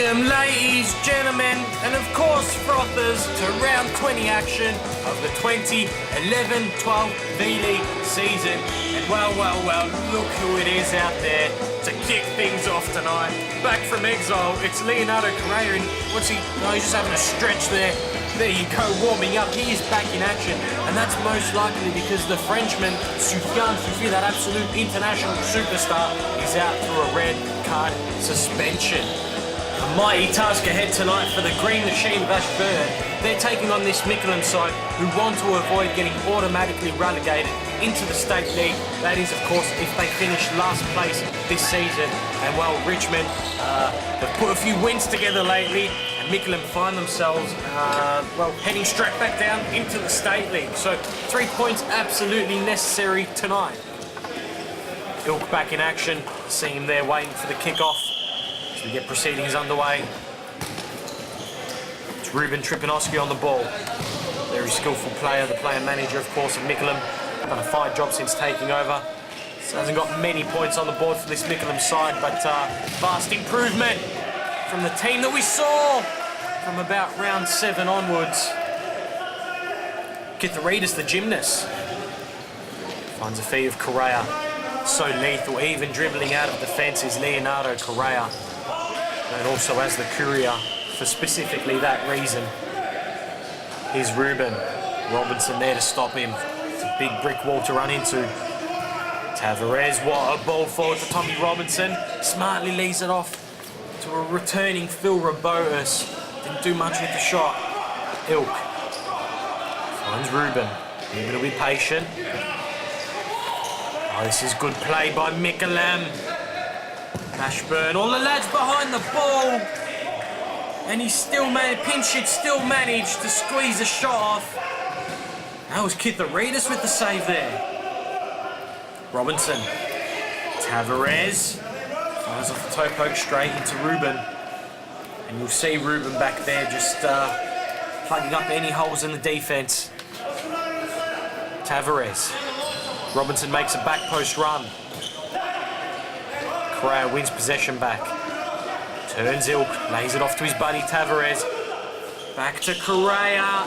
Welcome, ladies, gentlemen, and of course, frothers, to round 20 action of the 2011-12 V-League season. And well, look who it is out there to kick things off tonight. Back from exile, it's Leonardo Correa, and what's he? No, he's just having a stretch there. There you go, warming up. He is back in action, and that's most likely because the Frenchman, Soufiane Soufi, that absolute international superstar, is out through a red card suspension. A mighty task ahead tonight for the Green Machine of Ashburton. They're taking on this Mickleham side who want to avoid getting automatically relegated into the State League. That is, of course, if they finish last place this season. And well, Richmond have put a few wins together lately, and Mickleham find themselves, heading straight back down into the State League. So 3 points absolutely necessary tonight. Ilk back in action, see him there waiting for the kick-off. We get proceedings underway. It's Ruben Tripanowski on the ball. Very skillful player, the player manager, of course, of Mickleham. Done a fine job since taking over. So hasn't got many points on the board for this Mickleham side, but vast improvement from the team that we saw from about round 7 onwards. Kitharidis, the gymnast, finds a feed of Correa. So lethal, even dribbling out of defence is Leonardo Correa. And also as the courier for specifically that reason. Here's Ruben. Robinson there to stop him. It's a big brick wall to run into. Tavares, what a ball forward to Tommy Robinson. Smartly leaves it off to a returning Phil Robotus. Didn't do much with the shot. Ilk finds Ruben. Ruben will be patient. Oh, this is good play by Mickleham. Ashburton, all the lads behind the ball, and he still Pinchit still managed to squeeze a shot off. That was Kitharidis with the save there. Robinson, Tavares fires off the toe poke straight into Ruben, and you'll see Ruben back there just plugging up any holes in the defence. Tavares, Robinson makes a back post run. Correa wins possession back. Turns Ilk, lays it off to his buddy Tavares. Back to Correa.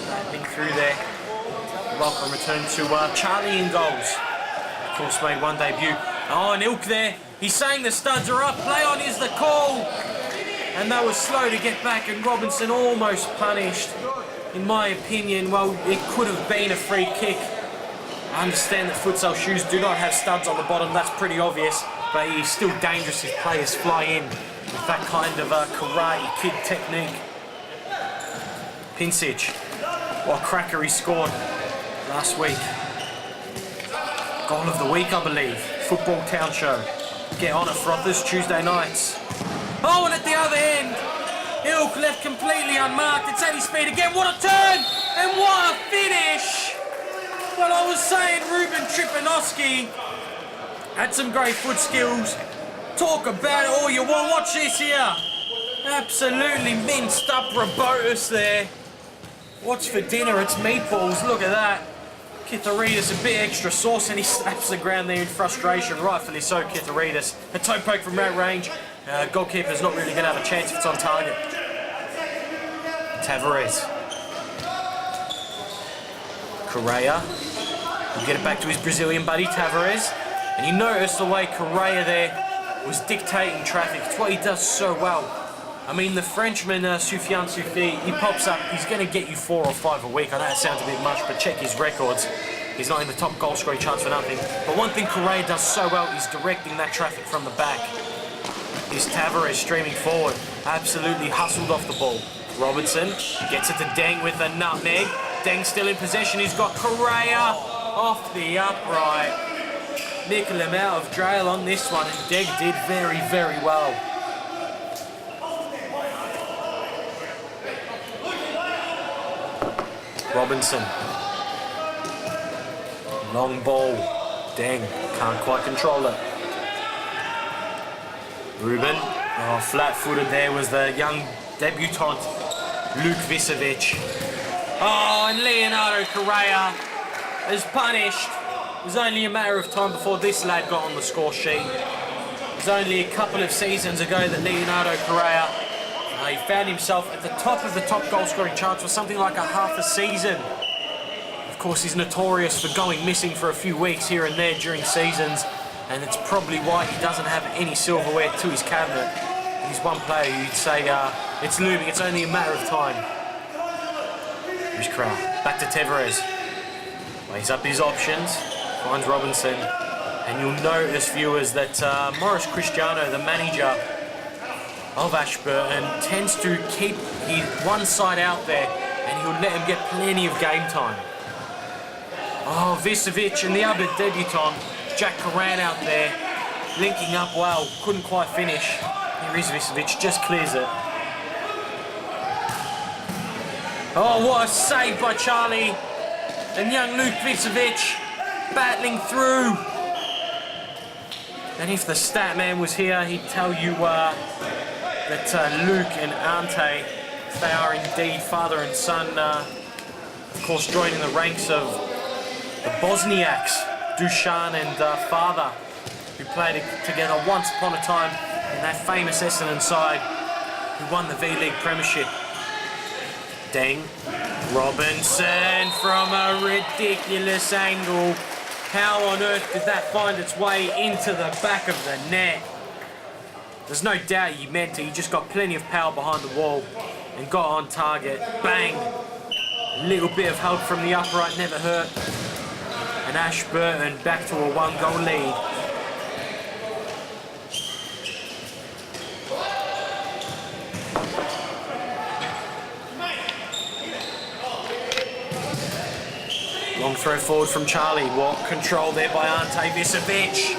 Landing through there. Welcome return to Charlie in goals. Of course, made one debut. Oh, and Ilk there. He's saying the studs are up. Play on is the call. And that was slow to get back, and Robinson almost punished. In my opinion, well, it could have been a free kick. I understand that futsal shoes do not have studs on the bottom. That's pretty obvious. But he's still dangerous if players fly in with that kind of karate kid technique. Pinsic, what a cracker he scored last week. Goal of the week, I believe. Football Town Show. Get on it, frothers, Tuesday nights. Oh, and at the other end, Ilk left completely unmarked. It's at his feet again. What a turn! And what a finish! Well, I was saying Ruben Tripanowski had some great foot skills. Talk about it all you want. Watch this here. Absolutely minced up Robotus there. What's for dinner? It's meatballs. Look at that. Kitharidis a bit extra sauce, and he slaps the ground there in frustration. Rightfully so, Kitharidis. A toe poke from that range. Goalkeeper's not really going to have a chance if it's on target. Tavares. Correa. He'll get it back to his Brazilian buddy Tavares. And you notice the way Correa there was dictating traffic. It's what he does so well. I mean, the Frenchman, Soufiane Soufi, he pops up. He's going to get you 4 or 5 a week. I know it sounds a bit much, but check his records. He's not in the top goal scoring chance for nothing. But one thing Correa does so well is directing that traffic from the back. Is Tavares streaming forward. Absolutely hustled off the ball. Robinson gets it to Deng with a nutmeg. Deng still in possession. He's got Correa off the upright. Mickleham out of jail on this one, and Deg did very, very well. Robinson. Long ball. Deng can't quite control it. Ruben. Oh, flat-footed there was the young debutant, Luke Visevic. Oh, and Leonardo Correa is punished. It was only a matter of time before this lad got on the score sheet. It was only a couple of seasons ago that Leonardo Correa he found himself at the top of the top goal scoring charts for something like a half a season. Of course, he's notorious for going missing for a few weeks here and there during seasons, and it's probably why he doesn't have any silverware to his cabinet. He's one player you'd say it's looming, it's only a matter of time. Here's Crow, back to Tavares. Weighs up his options, finds Robinson, and you'll notice, viewers, that Maurice Cristiano, the manager of Ashburton, tends to keep his one side out there, and he'll let him get plenty of game time. Oh, Visovic and the other debutant, Jack Coran out there, linking up well, couldn't quite finish. Here is Visovic, just clears it. Oh, what a save by Charlie. And young Luke Visovic battling through. And if the stat man was here, he'd tell you that Luke and Ante, they are indeed father and son, of course joining the ranks of the Bosniaks, Dusan and father, who played together once upon a time in that famous Essendon side, who won the V-League premiership. Deng, Robinson from a ridiculous angle. How on earth did that find its way into the back of the net? There's no doubt he meant it. He just got plenty of power behind the wall and got on target. Bang! A little bit of help from the upright never hurt. And Ashburton back to a one-goal lead. Long throw forward from Charlie. What control there by Ante Visovic.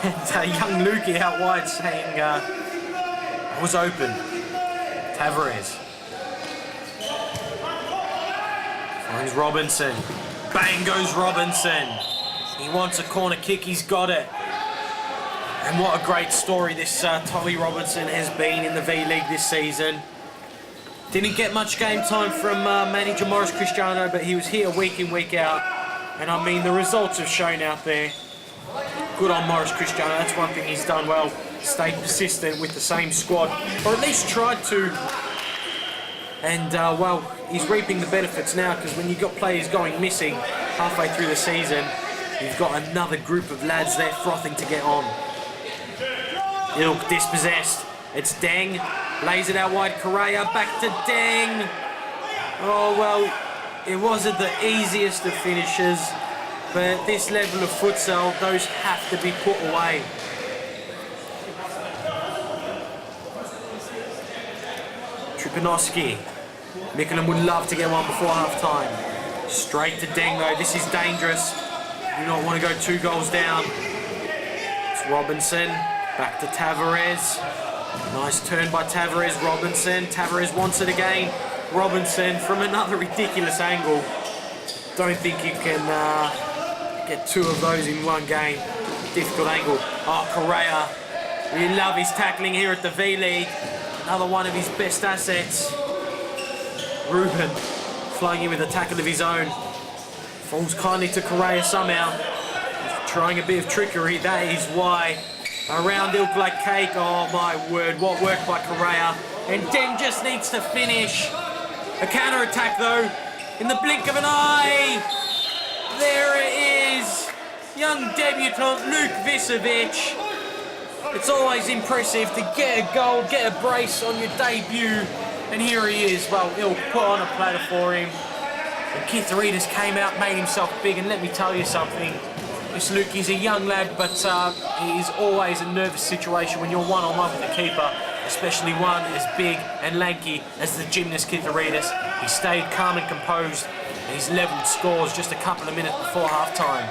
And young Lukey out wide saying, I was open. Tavares. Finds Robinson. Bang goes Robinson. He wants a corner kick, he's got it. And what a great story this Tommy Robinson has been in the V-League this season. Didn't get much game time from manager Maurice Cristiano, but he was here week in, week out. And I mean, the results have shown out there. Good on Maurice Cristiano, that's one thing he's done well. Stayed persistent with the same squad, or at least tried to. And, well, he's reaping the benefits now, because when you've got players going missing halfway through the season, you've got another group of lads there frothing to get on. Ilk dispossessed. It's Deng. Lays it out wide, Correa, back to Deng. Oh, well, it wasn't the easiest of finishes, but at this level of futsal, those have to be put away. Tripanovsky. Mickleham would love to get one before half-time. Straight to Deng, though. This is dangerous. You don't want to go 2 goals down. It's Robinson. Back to Tavares. Nice turn by Tavares. Robinson. Tavares wants it again. Robinson from another ridiculous angle. Don't think you can get 2 of those in one game. Difficult angle. Oh, Correa. We love his tackling here at the V-League. Another one of his best assets. Ruben flying in with a tackle of his own. Falls kindly to Correa somehow. He's trying a bit of trickery. That is why. Around Ilk like cake. Oh my word, what work by Correa. And Deng just needs to finish. A counter-attack though. In the blink of an eye. There it is. Young debutant Luke Visovic. It's always impressive to get a goal, get a brace on your debut. And here he is. Well, Ilk put on a platter for him. And Kitharidis came out, made himself big, and let me tell you something. This Luke is a young lad, but it is always a nervous situation when you're one-on-one with the keeper, especially one as big and lanky as the gymnast Kitharidis. He stayed calm and composed, and he's levelled scores just a couple of minutes before half-time.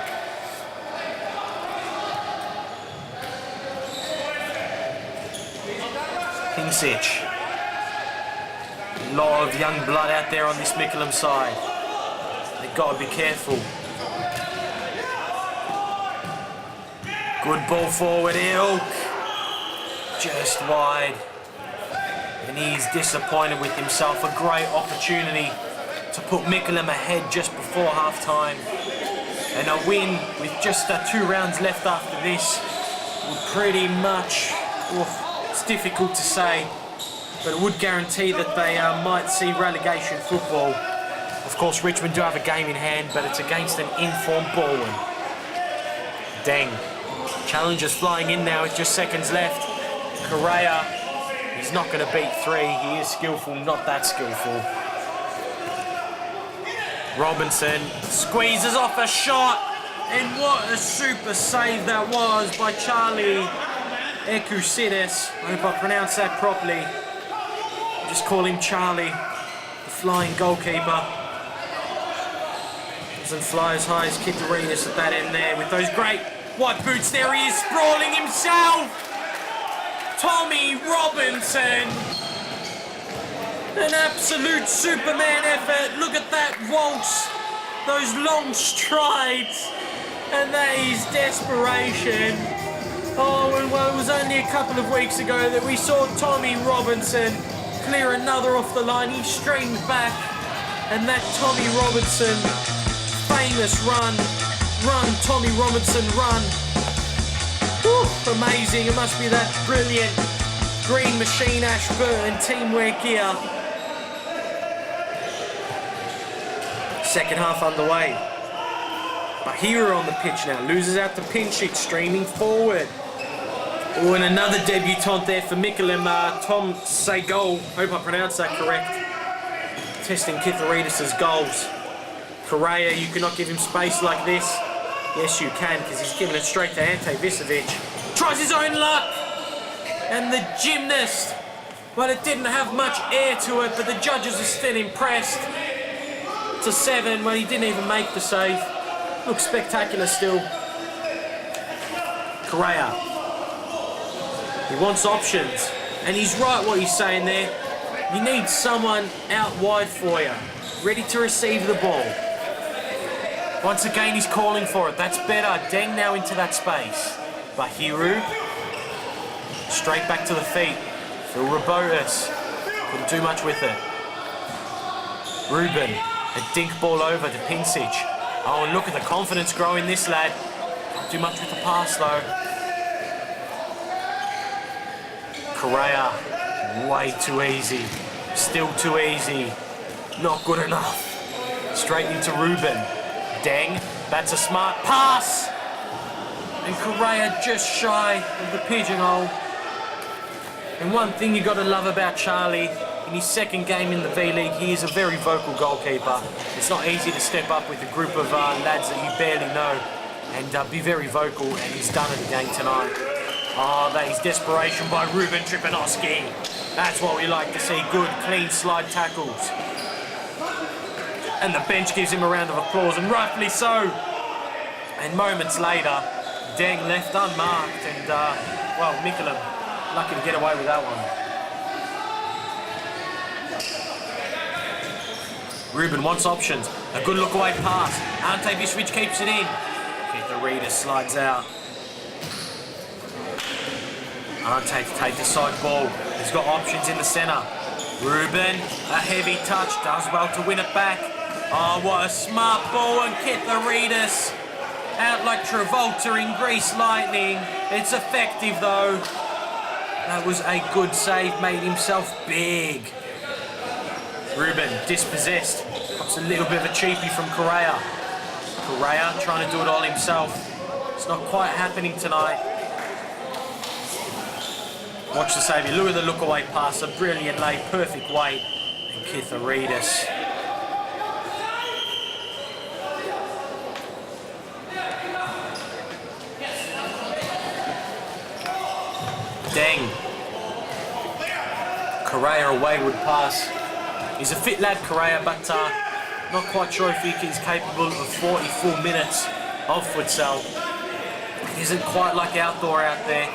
Pincic. A lot of young blood out there on this Mickleham side. They've got to be careful. Good ball forward, Ilk. Just wide. And he's disappointed with himself. A great opportunity to put Mickleham ahead just before half-time. And a win with just 2 rounds left after this would pretty much, it's difficult to say, but it would guarantee that they might see relegation football. Of course, Richmond do have a game in hand, but it's against an informed Baldwin. Deng. Challengers flying in now with just seconds left. Correa, he's not going to beat 3. He is skillful, not that skillful. Robinson squeezes off a shot, and what a super save that was by Charlie Ekusides. I hope I pronounced that properly. Just call him Charlie, the flying goalkeeper. Doesn't fly as high as Kitarides at that end there with those great white boots. There he is, sprawling himself. Tommy Robinson. An absolute Superman effort. Look at that waltz, those long strides, and that is desperation. Oh, well, it was only a couple of weeks ago that we saw Tommy Robinson clear another off the line. He straightened back, and that Tommy Robinson famous run, Tommy Robinson run. Whew, amazing. It must be that brilliant Green Machine Ashburton teamwear gear. Second half underway. Bahira on the pitch now, loses out to Pinchik, streaming forward. Oh, and another debutant there for Mickleham, Tom Segal. Hope I pronounced that correct. Testing Kitharidis' goals. Correa, you cannot give him space like this. Yes, you can, because he's giving it straight to Ante Visovic. Tries his own luck. And the gymnast. Well, it didn't have much air to it, but the judges are still impressed. To 7, well, he didn't even make the save. Looks spectacular still. Correa. He wants options. And he's right what he's saying there. You need someone out wide for you, ready to receive the ball. Once again, he's calling for it. That's better. Deng now into that space. Bahiru. Straight back to the feet. For Robotus. Couldn't do much with it. Ruben. A dink ball over to Pincic. Oh, and look at the confidence growing this lad. Can't do much with the pass though. Correa, way too easy. Still too easy. Not good enough. Straight into Ruben. Deng, that's a smart pass. And Correa just shy of the pigeonhole. And one thing you got to love about Charlie, in his second game in the V-League, he is a very vocal goalkeeper. It's not easy to step up with a group of lads that you barely know and be very vocal, and he's done it again tonight. Oh, that is desperation by Ruben Tripanovsky. That's what we like to see, good, clean slide tackles. And the bench gives him a round of applause, and rightfully so. And moments later, Deng left unmarked, and, well, Mickleham lucky to get away with that one. Ruben wants options. A good look away pass. Ante Visovic keeps it in. Kitharidis slides out. Ante to take the side ball. He's got options in the centre. Ruben, a heavy touch, does well to win it back. Oh, what a smart ball, and Kitharidis out like Travolta in Grease Lightning. It's effective though. That was a good save, made himself big. Ruben, dispossessed. Pops a little bit of a cheapie from Correa. Correa trying to do it all himself. It's not quite happening tonight. Watch the saviour. Look at the look away pass. A brilliant lay, perfect weight. And Kitharidis. Deng. Correa, a wayward pass. He's a fit lad, Correa, but not quite sure if he is capable of 40 full minutes of futsal. It isn't quite like outdoor out there.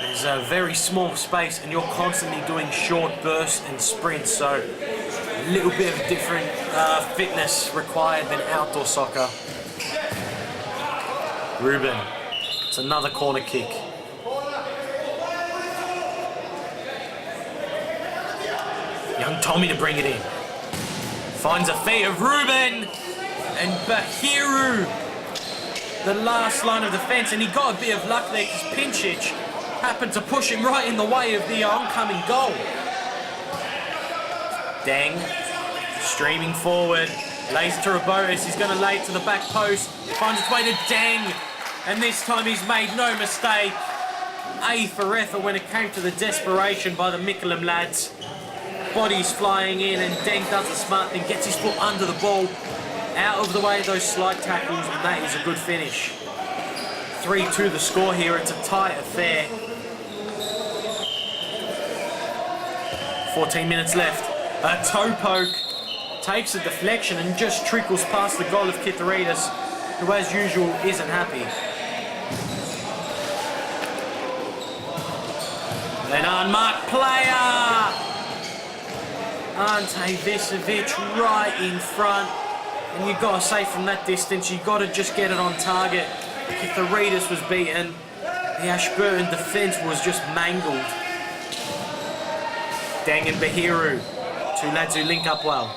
There's a very small space and you're constantly doing short bursts and sprints, so a little bit of different fitness required than outdoor soccer. Ruben, it's another corner kick. Young Tommy to bring it in. Finds a feet of Ruben and Bahiru. The last line of defence, and he got a bit of luck there because Pincic happened to push him right in the way of the oncoming goal. Deng, streaming forward, lays it to Robotis. He's going to lay it to the back post, finds its way to Deng, and this time he's made no mistake. A for effort when it came to the desperation by the Mickleham lads. Bodies flying in, and Deng does the smart thing, gets his foot under the ball, out of the way of those slide tackles, and that is a good finish. 3-2 the score here. It's a tight affair. 14 minutes left. A toe poke takes a deflection and just trickles past the goal of Kitharidis, who as usual isn't happy. An unmarked player! Ante Visovic right in front. And you've got to say from that distance, you've got to just get it on target. Kitharidis was beaten. The Ashburton defence was just mangled. Deng and Bahiru, two lads who link up well.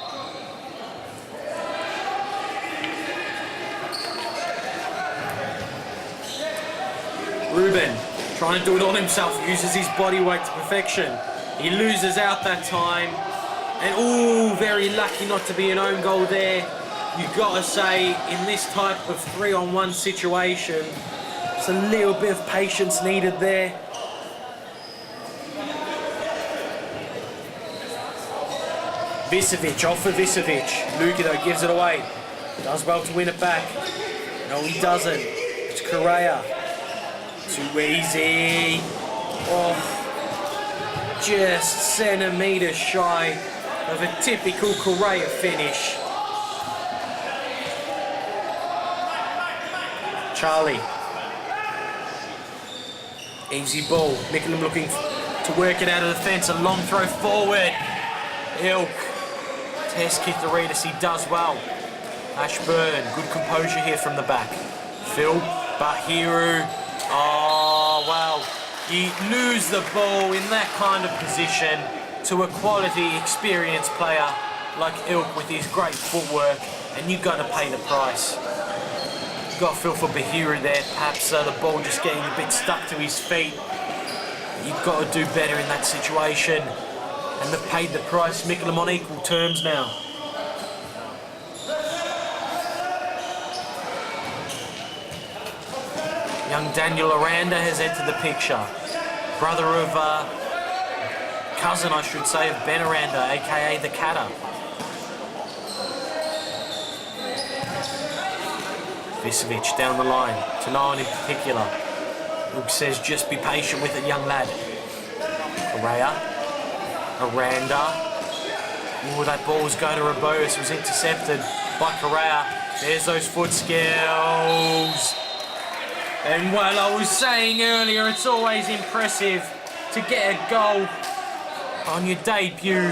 Ruben, trying to do it all himself, uses his body weight to perfection. He loses out that time. And ooh, very lucky not to be an own goal there. You've got to say, in this type of 3-on-1 situation, it's a little bit of patience needed there. Visovic, off for Visovic. Luka though gives it away. Does well to win it back. No, he doesn't. It's Correa. Too easy. Oh, just centimetres shy of a typical Correa finish. Charlie. Easy ball. Mickleham looking to work it out of the fence. A long throw forward. Ilk. Test Kitharidis, he does well. Ashburton, good composure here from the back. Phil, Bahiru. Oh, well, you lose the ball in that kind of position to a quality, experienced player like Ilk with his great footwork, and you're going to pay the price. You've got to feel for Bahiru there. Perhaps the ball just getting a bit stuck to his feet. You've got to do better in that situation. And they've paid the price. Mickleham on equal terms now. Young Daniel Aranda has entered the picture. Brother of, cousin I should say, of Ben Aranda, aka the Catter. Visovic down the line, to no one in particular. Luke says just be patient with it, young lad. Correa. Aranda. Oh, that ball was going to Robotis. It was intercepted by Correa. There's those foot skills. And while I was saying earlier, it's always impressive to get a goal on your debut.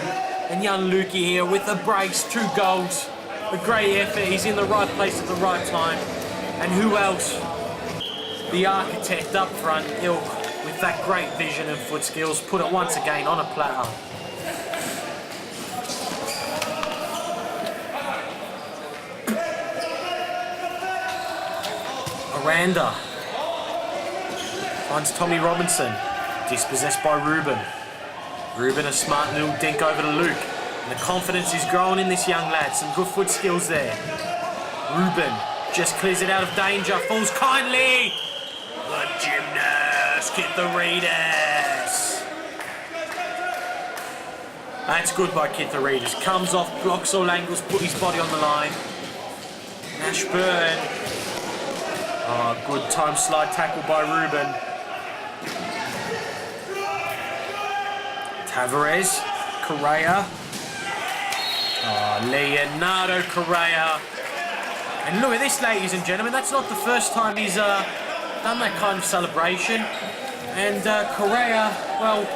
And young Lukey here with the brace, 2 goals. A great effort. He's in the right place at the right time. And who else? The architect up front, Ilk, with that great vision and foot skills, put it once again on a platter. Aranda finds Tommy Robinson, dispossessed by Ruben. Ruben, a smart little dink over to Luke. And the confidence is growing in this young lad. Some good foot skills there. Ruben just clears it out of danger, falls kindly. The gymnast, Kitharidis. That's good by Kitharidis. Comes off, blocks all angles, put his body on the line. Ashburton. Oh, good time slide tackle by Ruben. Tavares, Correa. Oh, Leonardo Correa. And look at this, ladies and gentlemen. That's not the first time he's done that kind of celebration. And Correa, well,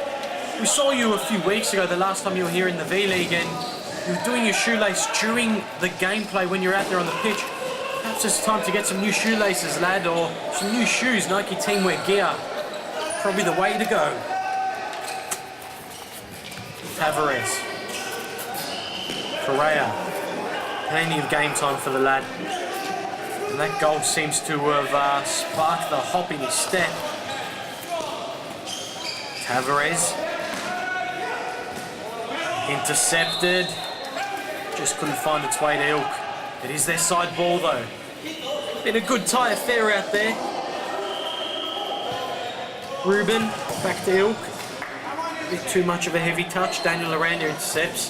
we saw you a few weeks ago, the last time you were here in the V-League, and you were doing your shoelace during the gameplay when you're out there on the pitch. Perhaps it's time to get some new shoelaces, lad, or some new shoes, Nike teamwear gear. Probably the way to go. Tavares. Correa. Plenty of game time for the lad. And that goal seems to have sparked the hop in his step. Tavares. Intercepted. Just couldn't find its way to Ilk. It is their side ball though. Been a good tight affair out there. Ruben, back to Ilk. A bit too much of a heavy touch. Daniel Aranda intercepts.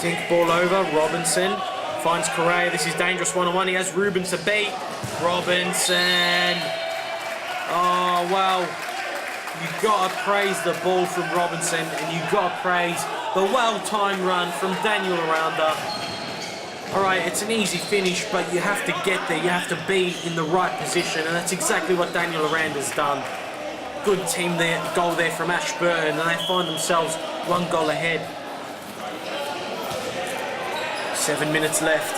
Dink ball over. Robinson finds Correa. This is dangerous one-on-one. He has Ruben to beat. Robinson. Oh, well. You've got to praise the ball from Robinson, and you've got to praise the well-timed run from Daniel Aranda. All right, it's an easy finish, but you have to get there. You have to be in the right position, and that's exactly what Daniel Aranda's done. Good team there, goal there from Ashburton, and they find themselves 1 goal ahead. 7 minutes left.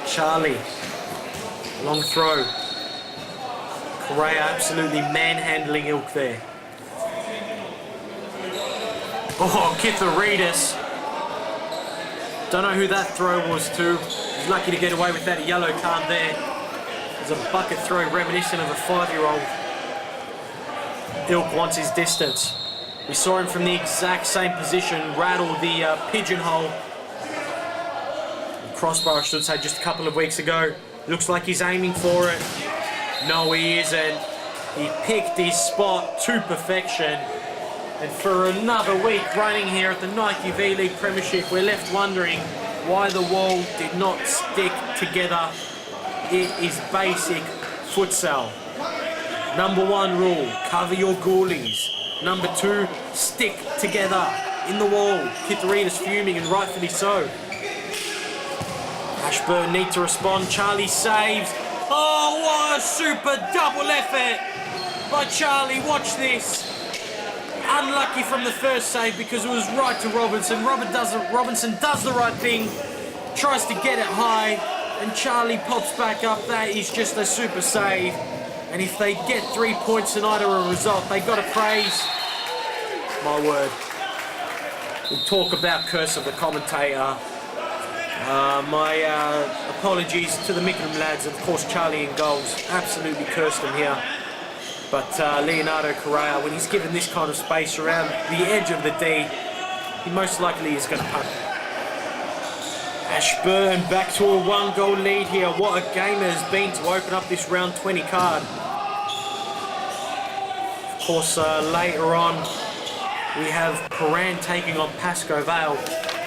Charlie, long throw. Correa absolutely manhandling Ilk there. Oh, Kitharidis. Don't know who that throw was to. He's lucky to get away with that yellow card there. It's a bucket throw reminiscent of a 5-year-old. Ilk wants his distance. We saw him from the exact same position rattle the pigeonhole. Crossbar, I should say, just a couple of weeks ago. Looks like he's aiming for it. No, he isn't. He picked his spot to perfection. And for another week running here at the Nike V-League Premiership, we're left wondering why the wall did not stick together. It is basic futsal. Number 1 rule, cover your goalies. Number 2, stick together in the wall. Kitharidis fuming, and rightfully so. Ashburton need to respond. Charlie saves. Oh, what a super double effort by Charlie. Watch this. Unlucky from the first save because it was right to Robinson. Robinson does the right thing, tries to get it high, and Charlie pops back up. That is just a super save. And if they get 3 points tonight or a result, they got to praise. My word. We'll talk about curse of the commentator. My apologies to the Mickleham lads, and of course Charlie in goals. Absolutely cursed them here. But Leonardo Correa, when he's given this kind of space around the edge of the D, he most likely is going to punt. Ashburton back to a 1-goal lead here. What a game it has been to open up this round 20 card. Of course, later on, we have Paran taking on Pascoe Vale.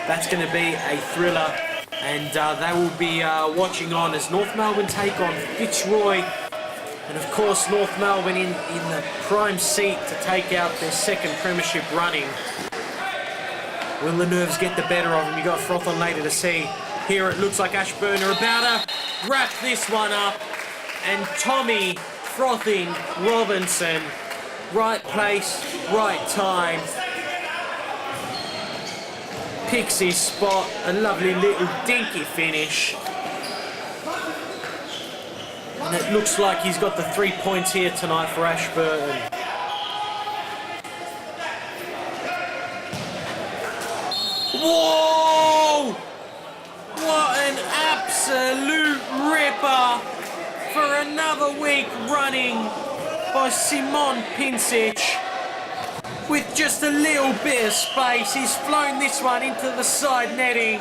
That's going to be a thriller, and they will be watching on as North Melbourne take on Fitzroy. And of course, North Melbourne in the prime seat to take out their second premiership running. Will the nerves get the better of them? You got froth on later to see. Here it looks like Ashburton are about to wrap this one up. And Tommy frothing Robinson. Right place, right time. Picks his spot. A lovely little dinky finish. And it looks like he's got the 3 points here tonight for Ashburton. Whoa! What an absolute ripper for another week running by Simon Pincic. With just a little bit of space, he's flown this one into the side netting.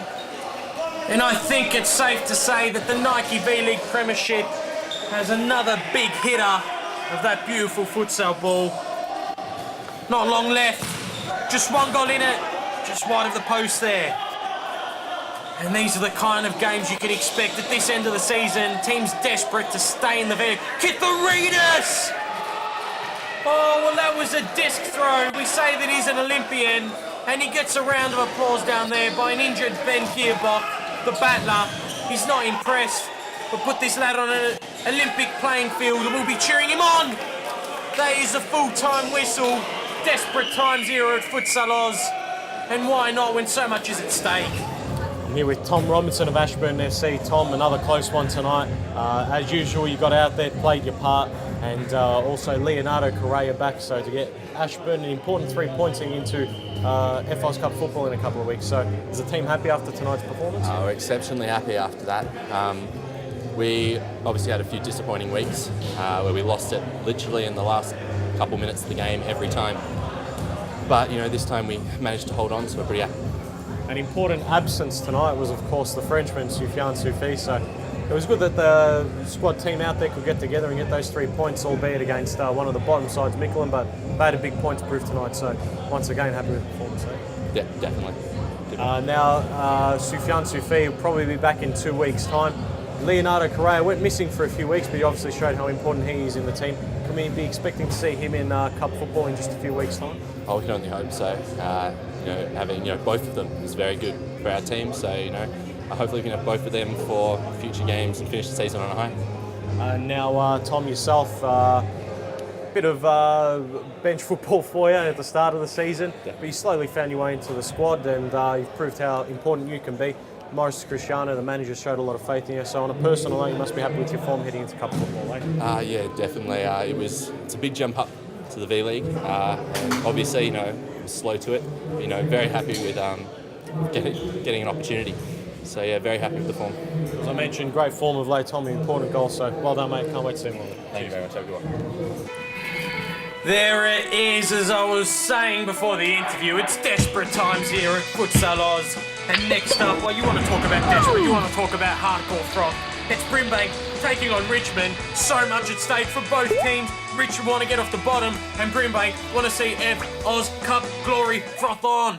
And I think it's safe to say that the Nike V-League Premiership has another big hitter of that beautiful futsal ball. Not long left. Just 1 goal in it. Just wide of the post there. And these are the kind of games you can expect at this end of the season. Teams desperate to stay in the V. Kitharidis! Oh, well, that was a disc throw. We say that he's an Olympian. And he gets a round of applause down there by an injured Ben Kierbach, the battler. He's not impressed. But put this lad on an Olympic playing field and we'll be cheering him on. That is a full-time whistle. Desperate times here at Futsalroos. And why not when so much is at stake? I'm here with Tom Robinson of Ashburton FC. Tom, another close one tonight. As usual, you got out there, played your part, and also Leonardo Correa back. So to get Ashburton an important 3 points into FI's Cup football in a couple of weeks. So is the team happy after tonight's performance? We're exceptionally happy after that. We obviously had a few disappointing weeks where we lost it literally in the last couple minutes of the game every time. But this time we managed to hold on, so we're pretty happy. An important absence tonight was, of course, the Frenchman, Soufiane Soufi. So it was good that the squad team out there could get together and get those 3 points, albeit against one of the bottom sides, Mickleham, but they had a big point to prove tonight. So once again, happy with the performance. Yeah, definitely. Now, Soufiane Soufi will probably be back in 2 weeks' time. Leonardo Correa went missing for a few weeks, but he obviously showed how important he is in the team. Can we be expecting to see him in Cup football in just a few weeks' time? Oh, we can only hope so. Having both of them is very good for our team. So hopefully we can have both of them for future games and finish the season on a high. Now, Tom, yourself, bit of bench football for you at the start of the season, but you slowly found your way into the squad, and you've proved how important you can be. Maurice Cristiano, the manager, showed a lot of faith in you. So on a personal note, you must be happy with your form heading into Cup football, eh? Yeah, definitely. It's a big jump up to the V League. Obviously, slow to it. Very happy with getting an opportunity. So yeah, very happy with the form. As I mentioned, great form of late, Tommy. Important goal. So well done, mate. Can't wait to see more of it. Thank you very much. Have a good one. There it is, as I was saying before the interview. It's desperate times here at Futsalroos. And next up, you want to talk about desperate, you want to talk about hardcore froth. It's Brimbank taking on Richmond. So much at stake for both teams. Richmond want to get off the bottom, and Brimbank want to see Oz Cup glory froth on.